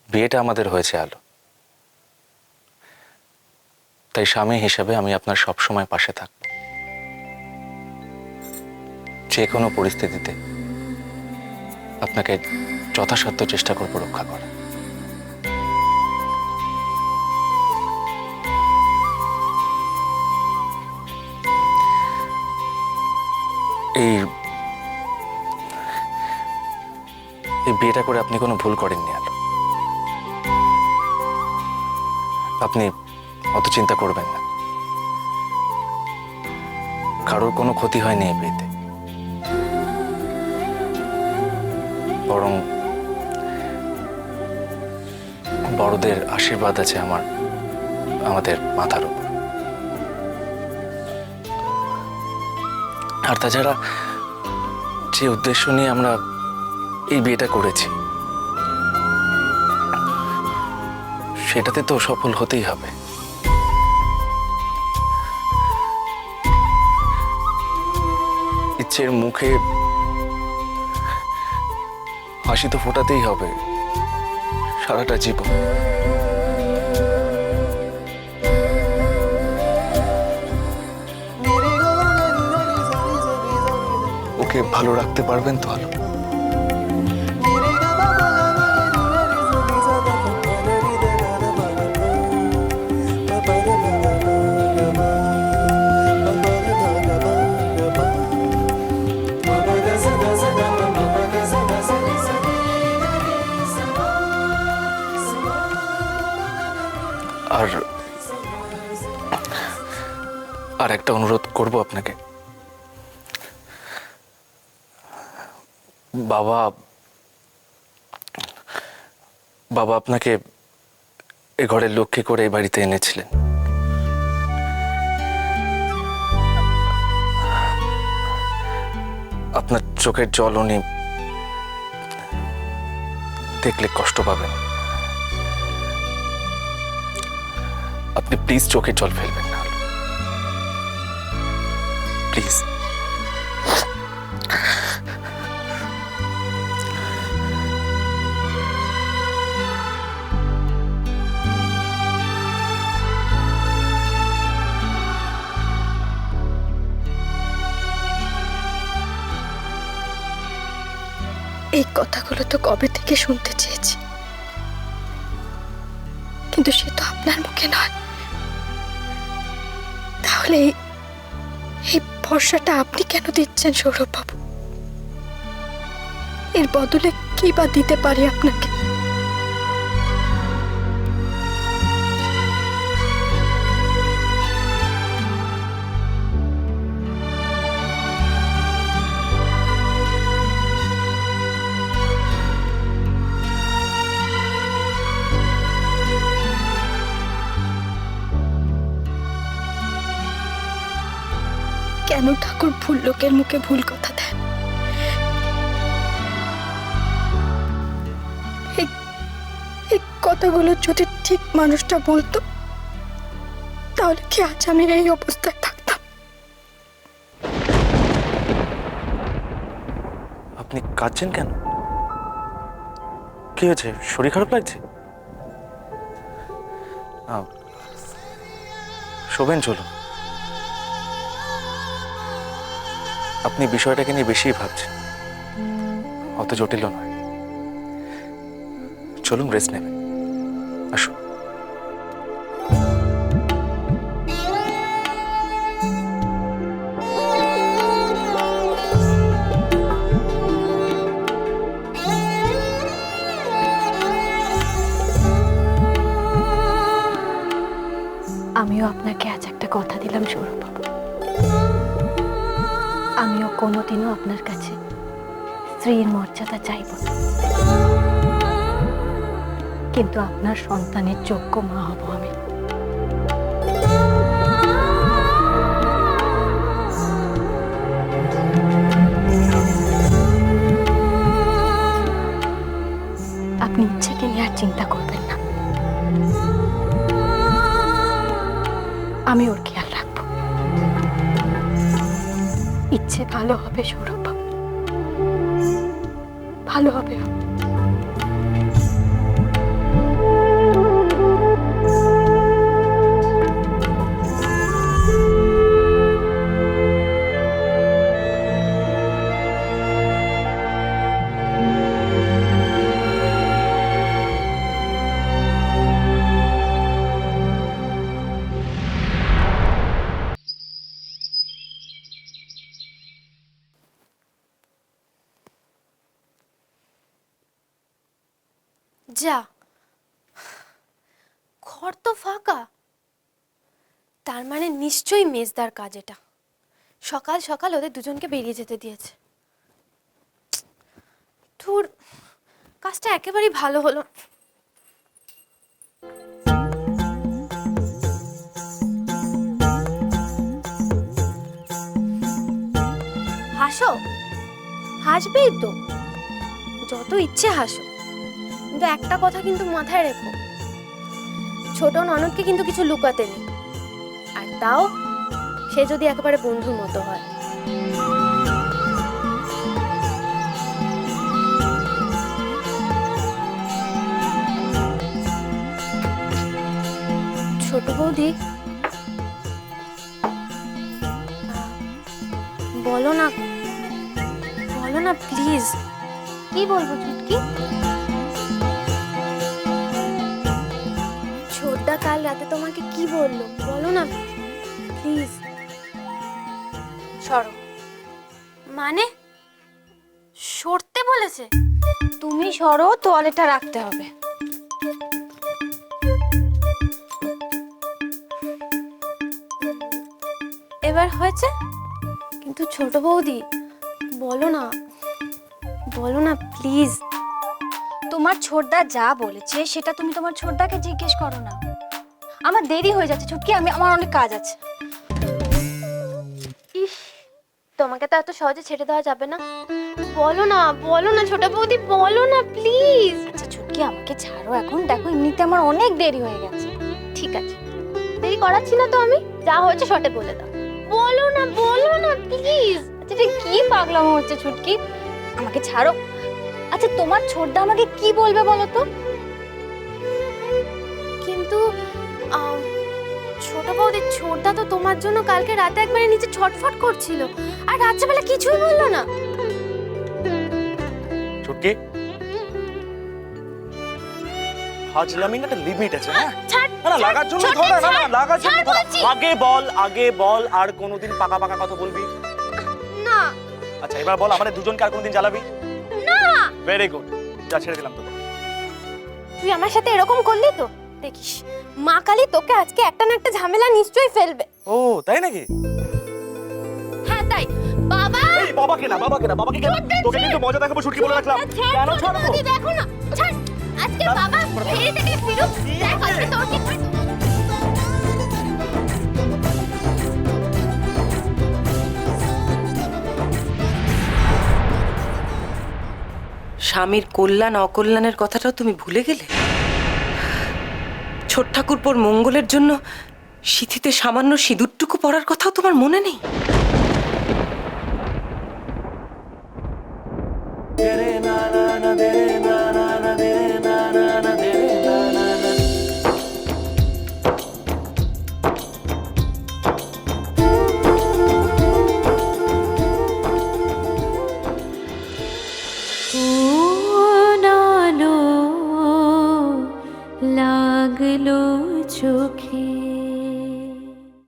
বিয়েটা আমাদের হয়েছে আলো, তাই স্বামী হিসেবে আমি আপনার সবসময় পাশে থাকব, যে কোনো পরিস্থিতিতে আপনাকে যথাসাধ্য চেষ্টা করব রক্ষা করা। এই বিয়েটা করে আপনি কোনো ভুল করেননি আলো, আপনি অত চিন্তা করবেন না। কারোর কোনো ক্ষতি হয়নি এই বিয়েতে, বরং বড়দের আশীর্বাদ আছে আমাদের মাথার উপর। আর তাছাড়া যে উদ্দেশ্য নিয়ে আমরা এই বিয়েটা করেছি সেটাতে তো সফল হতেই হবে। ইচ্ছের মুখে হাসি তো ফোটাতেই হবে সারাটা জীবন। ওকে ভালো রাখতে পারবেন তো আলো? আর একটা অনুরোধ করব আপনাকে। বাবা আপনাকে এ ঘরের লক্ষ্মী করে এই বাড়িতে এনেছিলেন। আপনার চোখের জল উনি দেখলে কষ্ট পাবেন। আপনি প্লিজ চোখের জল ফেলবেন না প্লিজ। এই কথাগুলো তো কবে থেকে শুনতে চেয়েছি, কিন্তু সে তো আপনার মুখে নয়। তাহলে এই ভরসাটা আপনি কেন দিচ্ছেন সৌরভ বাবু? এর বদলে কি বা দিতে পারি আপনাকে? কেন ঠাকুর ভুল লোকের মুখে ভুল কথা দেন? এই কথাগুলো যদি ঠিক মানুষটা বলতো তাহলে কি আজ আমি এই অবস্থায় থাকতাম? আপনি কাঁদছেন কেন? কি হয়েছে? শরীর খারাপ লাগছে? শোবেন, চলুন। আপনি বিষয়টাকে নিয়ে বেশি ভাবছেন, অত জটিল নয়। চলুন, রেস্ট নেবেন। আসুন। আমিও আপনাকে আজ একটা কথা দিলাম সৌরভ বাবু, আমিও কোনোদিনও আপনার কাছে স্ত্রীর মর্যাদা চাইব না, কিন্তু আপনার সন্তানের যোগ্য মা হব আমি। আপনি ইচ্ছেকে নিয়ে আর চিন্তা করবেন না, আমি ওর খেয়াল রাখবো। ইচ্ছে ভালো হবে সৌরভ বাবু, ভালো হবে। যা, ঘর তো ফাঁকা, তার মানে নিশ্চয়ই মেজদার কাজ এটা। সকাল সকাল ওদের দুজনকে বেরিয়ে যেতে দিয়েছে। ধুর, কাজটা একেবারেই ভালো হলো। হাসো, হাসবেই তো, যত ইচ্ছে হাসো, কিন্তু একটা কথা কিন্তু মাথায় রেখো, ছোট ননদকে কিন্তু কিছু লুকাতে নেই, আর তাও সে যদি একেবারে বন্ধুর মতো হয়। ছোট বৌদি, বলো না, বলো না প্লিজ। কি বলবো চুটকি? ছোটদা কাল রাতে তোমাকে কি বললো বলো না প্লিজ। সরো। মানে সরতে বলেছে? তুমি সরো, তোয়ালেটা রাখতে হবে। এবার হয়েছে? কিন্তু ছোট বৌদি, বলো না, বলো না প্লিজ। তোমার ছোটদা যা বলেছে সেটা তুমি তোমার ছোটদাকে জিজ্ঞেস করো না। আমার দেরি হয়ে যাচ্ছে ছুটকি, আমার অনেক কাজ আছে। ইস, তোমাকে তো এত সহজে ছেড়ে দেওয়া যাবে না। বলো না, বলো না ছোট বৌদি, বলো না প্লিজ। আচ্ছা ছুটকি, আমাকে ছাড়ো এখন, দেখো এমনিতে আমার অনেক দেরি হয়ে গেছে। ঠিক আছে, দেরি করাচ্ছি না তো আমি, যা হয়েছে শর্টে বলে দাও। বলো না, বলো না প্লিজ। আচ্ছা এটা কি পাগলামো হচ্ছে ছুটকি, আমাকে ছাড়ো। আচ্ছা তোমার ছোটদা আমাকে কি বলবে বলো তো? কিন্তু ছোট বৌদি, ছোটদা তো তোমার জন্য কালকে রাতে একবারে নিচে ছটফট করছিল, আর রাত্রেবেলা কিছুই বললো না। ছুটকি, হাজলামি না, একটা লিমিট আছে না? ছাড়, না লাগার জন্য ছোট্ট ধরে, না ছাড়, না লাগার জন্য ছাড় ধরে। বলছি। আগে বল আর কোনোদিন পাকা পাকা কথা বলবি না আচ্ছা এবার বল, আমাদের দুজনকে আর কোনোদিন জ্বালাবি না, ভেরি গুড, যা ছেড়ে দিলাম তোকে। তুই আমার সাথে এরকম করলি তো দেখিস, মা কালী তোকে আজকে একটা না একটা ঝামেলা নিশ্চয়ই ফেলবে। ও তাই নাকি? হ্যাঁ তাই। বাবা, এই বাবাকে না, বাবাকে না, বাবাকে কেন? তোকে কিন্তু মজা দেখাবো ছুটকি বলে রাখলাম। কেন ছাড়বো? বৌদি দেখো না, ছাড়। আজকে বাবা ফেরি থেকে ফিরুক, দেখ আজকে তোর কি। স্বামীর কল্যাণ অকল্যাণের কথাটাও তুমি ভুলে গেলে? ছোট ঠাকুরপোর মঙ্গলের জন্য সিঁথিতে সামান্য সিঁদুরটুকু পড়ার কথাও তোমার মনে নেই? লাগলো চোখে